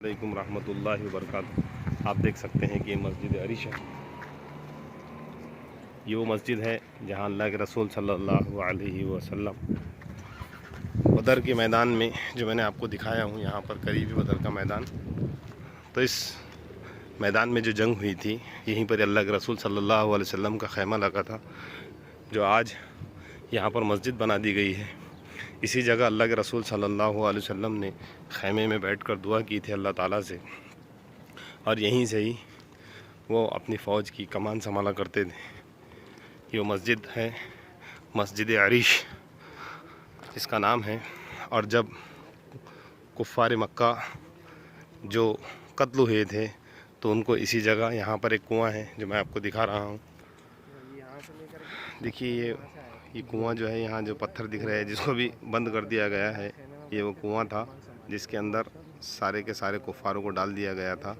अलैकुम रहमतुल्लाहि व बरकातुहू। आप देख सकते हैं कि ये मस्जिद अरिश है। ये वो मस्जिद है जहाँ अल्लाह के रसूल सल्लल्लाहु अलैहि वसल्लम बदर के मैदान में, जो मैंने आपको दिखाया हूँ यहाँ पर करीबी बदर का मैदान, तो इस मैदान में जो जंग हुई थी यहीं पर अल्लाह के रसूल सल्लल्लाहु अलैहि वसल्लम का खैमा लगा था, जो आज यहाँ पर मस्जिद बना दी गई है। इसी जगह अल्लाह के रसूल सल्लल्लाहु अलैहि वसल्लम ने खैमे में बैठकर दुआ की थी अल्लाह ताला से, और यहीं से ही वो अपनी फ़ौज की कमान संभाला करते थे। ये वो मस्जिद है, मस्जिद अरीश इसका नाम है। और जब कुफ़ार मक्का जो कत्ल हुए थे तो उनको इसी जगह, यहाँ पर एक कुआं है जो मैं आपको दिखा रहा हूँ। देखिए ये कुआं जो है, यहाँ जो पत्थर दिख रहे हैं जिसको भी बंद कर दिया गया है, ये वो कुआं था जिसके अंदर सारे के सारे कुफ़ारों को डाल दिया गया था।